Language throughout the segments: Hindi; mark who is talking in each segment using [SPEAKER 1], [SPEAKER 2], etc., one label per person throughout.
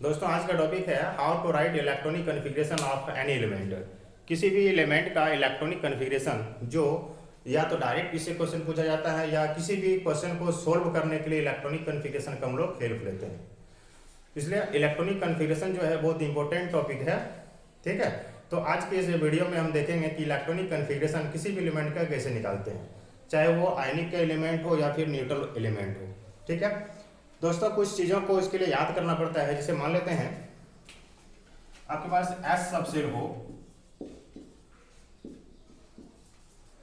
[SPEAKER 1] दोस्तों आज का टॉपिक है how to write electronic configuration of any element. किसी भी एलिमेंट का इलेक्ट्रॉनिक कॉन्फ़िगरेशन जो या तो डायरेक्ट किसी क्वेश्चन पूछा जाता है या किसी भी क्वेश्चन को सोल्व करने के लिए इलेक्ट्रॉनिक कॉन्फ़िगरेशन का हम लोग हेल्प लेते हैं। इसलिए इलेक्ट्रॉनिक कॉन्फ़िगरेशन जो है बहुत इंपॉर्टेंट टॉपिक है। ठीक है, तो आज के इस वीडियो में हम देखेंगे कि इलेक्ट्रॉनिक कॉन्फ़िगरेशन किसी भी एलिमेंट का कैसे निकालते हैं, चाहे वो आयनिक का एलिमेंट हो या फिर न्यूट्रल एलिमेंट हो। ठीक है दोस्तों, कुछ चीज़ों को इसके लिए याद करना पड़ता है। जैसे मान लेते हैं आपके पास S सबसेल हो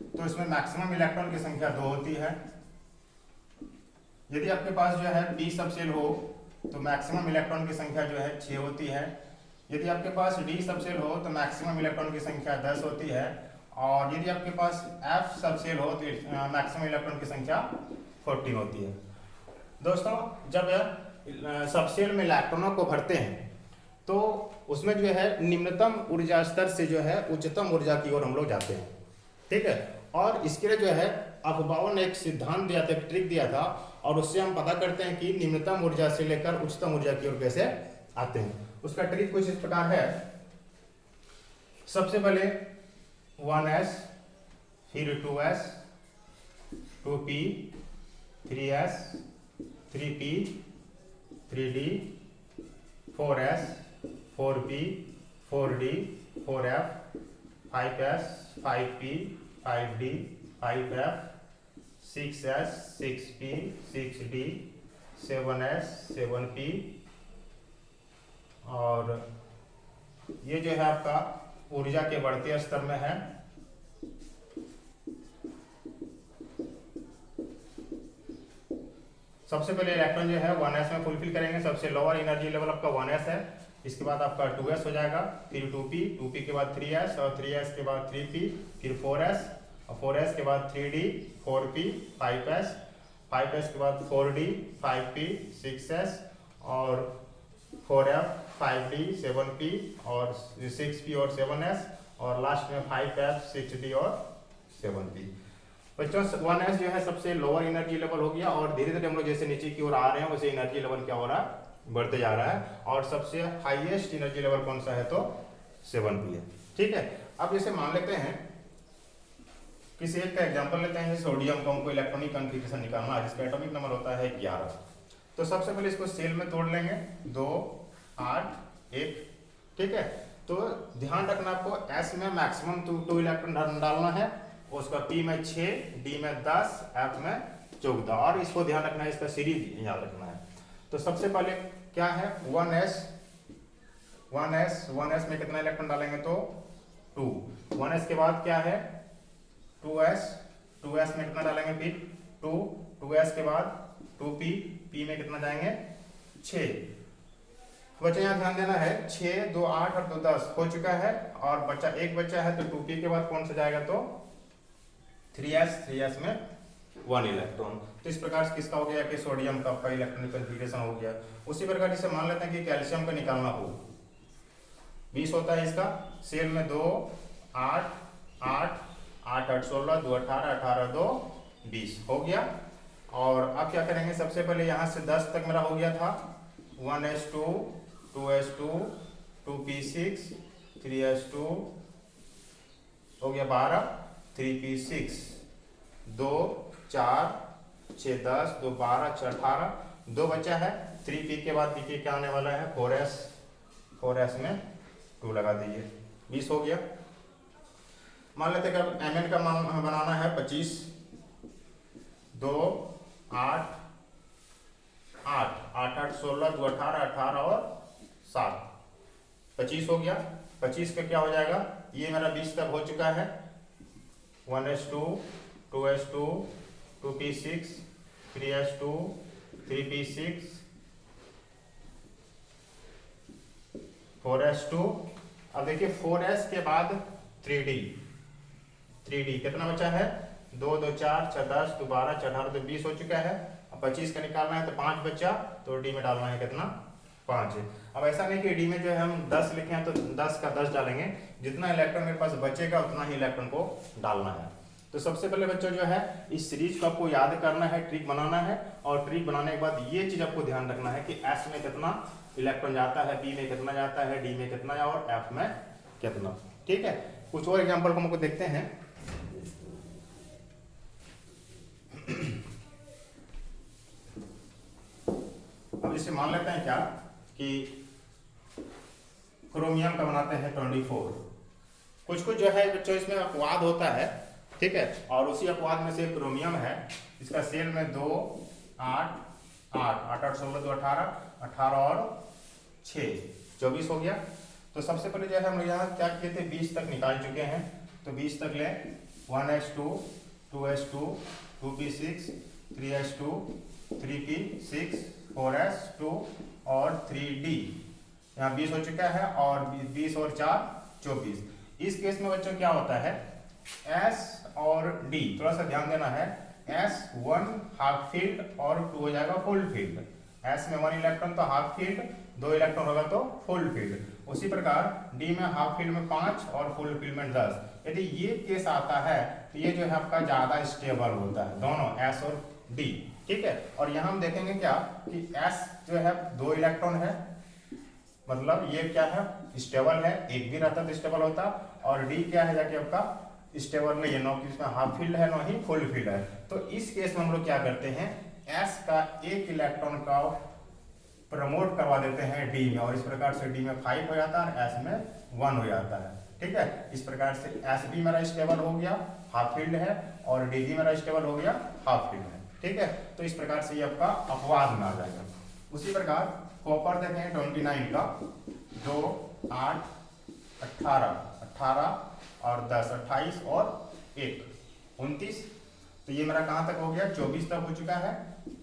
[SPEAKER 1] तो इसमें मैक्सिमम इलेक्ट्रॉन की संख्या 2 होती है। यदि आपके पास जो है P सबसेल हो तो मैक्सिमम इलेक्ट्रॉन की संख्या जो है 6 होती है। यदि आपके पास D सबसेल हो तो मैक्सिमम इलेक्ट्रॉन की संख्या 10 होती है। और यदि आपके पास F सबसेल हो तो मैक्सिमम इलेक्ट्रॉन की संख्या 14 होती है। दोस्तों जब सबसेल में इलेक्ट्रॉनों को भरते हैं तो उसमें जो है निम्नतम ऊर्जा स्तर से जो है उच्चतम ऊर्जा की ओर हम लोग जाते हैं। ठीक है, और इसके लिए जो है अफबाओं ने एक सिद्धांत दिया था, एक ट्रिक दिया था, और उससे हम पता करते हैं कि निम्नतम ऊर्जा से लेकर उच्चतम ऊर्जा की ओर कैसे आते हैं। उसका ट्रिक कुछ इस प्रकार है। सबसे पहले 1s, फिर 2s, 2p, 3s, 3p, 3d, 4s, 4p, 4d, 4f, 5s, 5p, 5d, 5f, 6s, 6p, 6d, 7s, 7p, और ये जो है आपका ऊर्जा के बढ़ते स्तर में है। सबसे पहले इलेक्ट्रॉन जो है 1s में फुलफिल करेंगे। सबसे लोअर एनर्जी लेवल आपका 1s है। इसके बाद आपका 2s हो जाएगा, फिर 2p, 2p के बाद 3s, और 3s के बाद 3p, फिर 4s, और 4s के बाद 3d, 4p, 5s, 5s के बाद 4d, 5p, 6s, और 4f, 5d, 7p, और 6p और 7s, और लास्ट में 5f, 6d और 7p। बच्चों 1s जो है सबसे लोअर एनर्जी लेवल हो गया, और धीरे धीरे हम लोग जैसे नीचे की ओर आ रहे हैं वैसे एनर्जी लेवल क्या हो रहा है, बढ़ते जा रहा है। और सबसे हाईएस्ट एनर्जी लेवल कौन सा है तो 7p है। ठीक है, अब जैसे मान लेते हैं किसी एक का एग्जांपल लेते हैं, सोडियम का हमको इलेक्ट्रॉनिक कॉन्फ़िगरेशन निकालना है जिसका एटॉमिक नंबर होता है 11। तो सबसे पहले इसको सेल में तोड़ लेंगे, 2, 8, 1। ठीक है, तो ध्यान रखना आपको S में मैक्सिमम 2 इलेक्ट्रॉन डालना है, उसका P में 6, D में 10, F में 14, और इसको ध्यान रखना है, इसका सीरीज याद रखना है। तो सबसे पहले क्या है 1s में कितना इलेक्ट्रॉन डालेंगे तो 2। 1s के बाद क्या है 2s में कितना डालेंगे फिर 2s के बाद 2p, p में कितना जाएंगे 6। बच्चा यहाँ ध्यान देना है, 6, 2, 8 और 2, 10 हो चुका है, और बच्चा एक बच्चा है तो 2p के बाद कौन सा जाएगा तो 3s में 1 इलेक्ट्रॉन। तो इस प्रकार से किसका हो गया कि सोडियम का आपका इलेक्ट्रॉनिक कॉन्फ़िगरेशन हो गया। उसी प्रकार से मान लेते हैं कि कैल्शियम का निकालना हो, 20 होता है इसका। सेल में 2, 8, 8, 8, 8, 16, 2, 18, 18, 2, 20 हो गया। और अब क्या करेंगे, सबसे पहले यहाँ से 10 तक मेरा हो गया था, 1s2, 2s2, 2p6, 3s2 हो गया 12, 3p6, 2, 4, 6, 10, 2, 12, 6, 18, 2 बचा है। 3p के बाद p क्या आने वाला है 4s में 2 लगा दीजिए, 20 हो गया। मान लेते हैं कि mn का मान बनाना है 25, 2, 8, 8, 8, 8, 16, 2, 18, 18 और 7, 25 हो गया। 25 का क्या हो जाएगा, ये मेरा 20 तक हो चुका है। 1s2, 2s2, 2p6, 3s2, 3p6, 4s2। अब देखिए 4s के बाद 3d कितना बचा है 2, 2, 4, 6, 10, 2, 12, 6, 18, तो 20 हो चुका है। अब 25 का निकालना है तो 5 बचा, तो d में डालना है कितना 5 है। अब ऐसा नहीं कि d में जो है हम 10 लिखे हैं तो 10 का 10 डालेंगे, जितना इलेक्ट्रॉन मेरे पास बचेगा उतना ही इलेक्ट्रॉन को डालना है। तो सबसे पहले बच्चों जो है इस सीरीज को आपको याद करना है, ट्रिक बनाना है, और ट्रिक बनाने के बाद ये चीज आपको ध्यान रखना है कि एस में कितना इलेक्ट्रॉन जाता है, बी में कितना जाता है, डी में कितना है और एफ में कितना। ठीक है, कुछ और एग्जांपल को हमको देखते हैं। अब इसे मान लेते हैं क्या कि क्रोमियम का बनाते हैं 24। कुछ कुछ जो है बच्चों इसमें अपवाद होता है, ठीक है, और उसी अपवाद में से क्रोमियम है। इसका सेल में 2 8 8 8 8 16 2 18 18 और 6 24 हो गया। तो सबसे पहले जो है हम यहाँ क्या किए थे, 20 तक निकाल चुके हैं। तो 20 तक ले 1s2 2s2 2p6 3s2 3p6 4s2 और 3d। यहाँ 20 हो चुका है और 20 और 4 24। इस केस में बच्चों क्या होता है, S और D थोड़ा सा ध्यान देना है। S 1 हाफ फील्ड और 2 हो जाएगा फुल फील्ड। S में 1 इलेक्ट्रॉन तो हाफ फील्ड, 2 इलेक्ट्रॉन होगा तो फुल फील्ड। उसी प्रकार D में हाफ फील्ड में 5 और फुल फील्ड में 10। यदि ये केस आता है तो ये जो है आपका ज्यादा स्टेबल होता है, दोनों S और D। ठीक है, और यहाँ हम देखेंगे क्या कि S जो है 2 इलेक्ट्रॉन है, मतलब ये क्या है, स्टेबल है, एक भी रहता तो स्टेबल होता, और डी क्या है जाके आपका स्टेबल नहीं है, न इसमें हाफ फील्ड है न ही फुल फील्ड है। तो इस केस में हम लोग क्या करते हैं, एस का एक इलेक्ट्रॉन का प्रमोट करवा देते हैं डी में, और इस प्रकार से डी में 5 हो जाता है, एस में 1 हो जाता है। ठीक है, इस प्रकार से एस भी मेरा स्टेबल हो गया, हाफ फील्ड है, और डी भी मेरा स्टेबल हो गया, हाफ फील्ड है। ठीक है, तो इस प्रकार से ये आपका अपवाद में आ जाएगा। उसी प्रकार कॉपर देखें 29 का 2 8 18 18 और 10 28 और 1 29। तो ये मेरा कहाँ तक हो गया, 24 तक हो चुका है।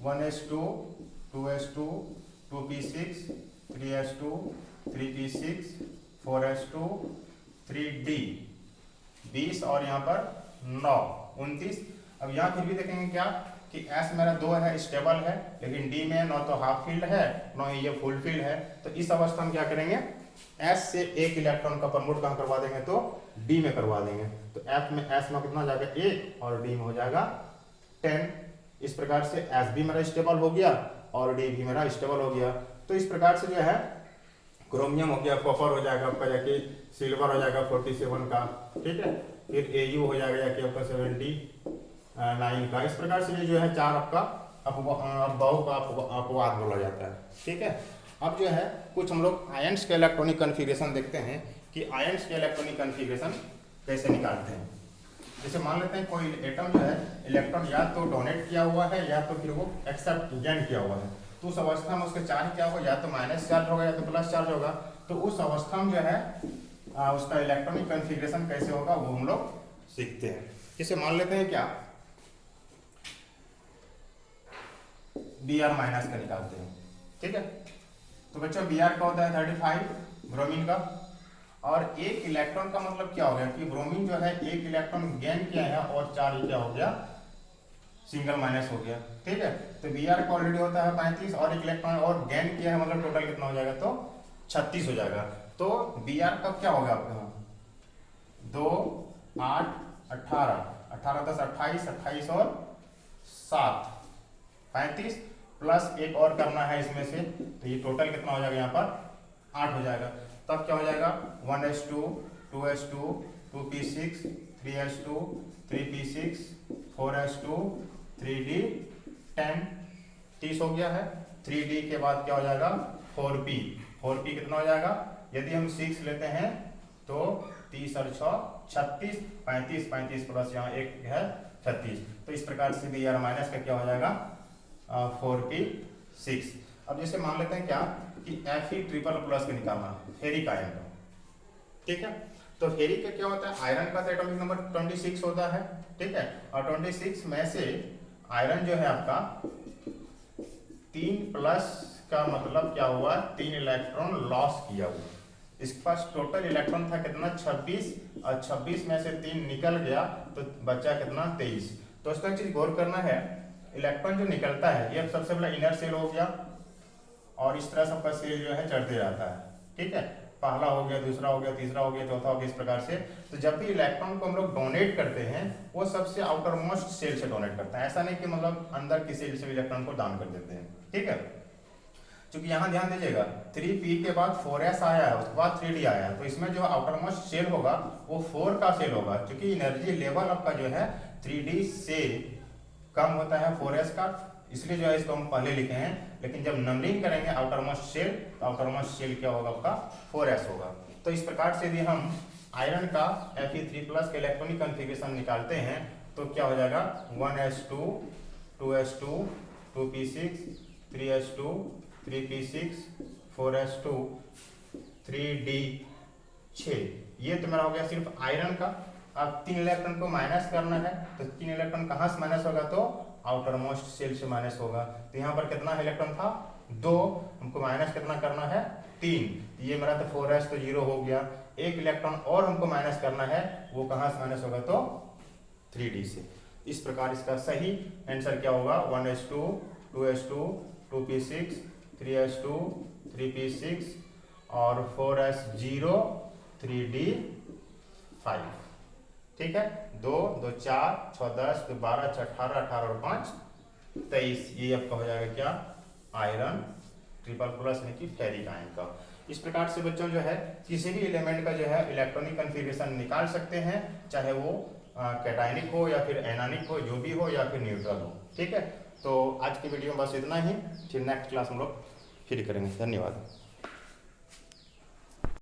[SPEAKER 1] 1s2 2s2 2p6 3s2 3p6 4s2 3d 20 और यहाँ पर 9 29। अब यहाँ फिर भी देखेंगे क्या कि S मेरा 2 है, स्टेबल है, लेकिन D में न तो हाफ फील्ड है न ही ये फुल फील्ड है। तो इस अवस्था में क्या करेंगे, S से एक इलेक्ट्रॉन का प्रमोट कहाँ करवा देंगे, तो D में करवा देंगे। तो F में S में कितना जाएगा 1 और D में हो जाएगा 10। इस प्रकार से S भी मेरा स्टेबल हो गया और D भी मेरा स्टेबल हो गया। तो इस प्रकार से जो है क्रोमियम हो गया, कॉपर हो जाएगा आपका जाके, सिल्वर हो जाएगा 47 का, ठीक है, फिर Au हो जाएगा जाके आपका 79 का। इस प्रकार से ये जो है 4 आपका बहु का अपवाद बोला जाता है। ठीक है, अब जो है कुछ हम लोग आयंस के इलेक्ट्रॉनिक कन्फिगरेशन देखते हैं कि आयंस के इलेक्ट्रॉनिक कन्फिगरेशन कैसे निकालते हैं। जैसे मान लेते हैं कोई एटम जो है इलेक्ट्रॉन या तो डोनेट किया हुआ है या तो फिर वो एक्सेप्ट गेन किया हुआ है। तो उस अवस्था में उसके चार्ज क्या होगा, या तो माइनस चार्ज होगा या तो प्लस चार्ज होगा। तो उस अवस्था में जो है उसका इलेक्ट्रॉनिक कन्फिगरेशन कैसे होगा वो हम लोग सीखते हैं। जैसे मान लेते हैं क्या Br माइनस का निकालते हैं। ठीक है, तो बच्चों Br का होता है 35 ब्रोमीन का, और एक इलेक्ट्रॉन का मतलब क्या हो गया कि ब्रोमीन जो है एक इलेक्ट्रॉन गेन किया है और चार्ज क्या हो गया, सिंगल माइनस हो गया। ठीक है, तो Br का ऑलरेडी होता है 35 और एक इलेक्ट्रॉन और गेन किया है, मतलब टोटल कितना हो जाएगा, तो 36 हो जाएगा। तो Br का क्या होगा आपका 2 8 18 18 10 28 28 और 7 35 प्लस एक और करना है इसमें से, तो ये टोटल कितना हो जाएगा, यहाँ पर 8 हो जाएगा। तब क्या हो जाएगा 1s2 2s2 2p6 3s2 3p6 4s2 3d 10 30 हो गया है। 3d के बाद क्या हो जाएगा 4p 4p कितना हो जाएगा, यदि हम 6 लेते हैं तो 30 और 6 36 35 35 प्लस यहाँ एक है 36। तो इस प्रकार से Br माइनस का क्या हो जाएगा 4p6। अब जैसे मान लेते हैं क्या कि Fe ट्रिपल प्लस का निकालना फेरिक आयरन का। ठीक है, तो फेरिक का क्या होता है, आयरन का एटॉमिक नंबर 26 होता है। ठीक है, और 26 में से आयरन जो है आपका 3 प्लस का मतलब क्या हुआ, 3 इलेक्ट्रॉन लॉस किया हुआ। इसके पास टोटल इलेक्ट्रॉन था कितना 26, और 26 में से 3 निकल गया तो बचा कितना 23। तो उसका एक चीज गौर करना है, इलेक्ट्रॉन जो निकलता है ये सबसे पहले इनर सेल हो गया, और इस तरह सबका सेल जो है चढ़ते जाता है। ठीक है, पहला हो गया, दूसरा हो गया, तीसरा हो गया, चौथा हो गया, इस प्रकार से। तो जब भी इलेक्ट्रॉन को हम लोग डोनेट करते हैं वो सबसे आउटर मोस्ट सेल से डोनेट करते हैं, ऐसा नहीं कि मतलब अंदर की सेल से इलेक्ट्रॉन को दान कर देते हैं, ठीक है। क्योंकि यहाँ ध्यान दीजिएगा 3p के बाद 4s आया है, उसके बाद 3d आया है, तो इसमें जो आउटर मोस्ट सेल होगा वो 4 का सेल होगा, क्योंकि एनर्जी लेवल आपका जो है 3d से कम होता है 4s का, इसलिए जो है इसको हम पहले लिखे हैं। लेकिन जब नंबरिंग करेंगे आउटर मोस्ट सेल, तो आउटर मोस्ट सेल क्या होगा आपका 4s होगा। तो इस प्रकार से यदि हम आयरन का Fe3+ के इलेक्ट्रॉनिक कॉन्फ़िगरेशन निकालते हैं तो क्या हो जाएगा 1s2 2s2 2p6 3s2 3p6 4s2 3d6। ये तो मेरा हो गया सिर्फ आयरन का। अब 3 इलेक्ट्रॉन को माइनस करना है, तो 3 इलेक्ट्रॉन कहाँ से माइनस होगा, तो आउटर मोस्ट सेल से माइनस होगा। तो यहाँ पर कितना इलेक्ट्रॉन था 2, हमको माइनस कितना करना है 3, ये मेरा तो 4s तो 0 हो गया। एक इलेक्ट्रॉन और हमको माइनस करना है, वो कहाँ से माइनस होगा, तो 3d से। इस प्रकार इसका सही आंसर क्या होगा 1s2 2s2 2p6 3s2 3p6 और 4s0 3d5, ठीक है। 2 2 4 6 10 2 12 6 18 18 और 5 23, ये आपका हो जाएगा क्या आयरन ट्रिपल+ यानी कि फेरिक आयन का। इस प्रकार से बच्चों जो है किसी भी एलिमेंट का जो है इलेक्ट्रॉनिक कॉन्फ़िगरेशन निकाल सकते हैं, चाहे वो कैटायनिक हो या फिर एनायनिक हो, जो भी हो, या फिर न्यूट्रल हो, ठीक है। तो आज की वीडियो में बस इतना ही, फिर नेक्स्ट क्लास हम लोग फिर करेंगे। धन्यवाद।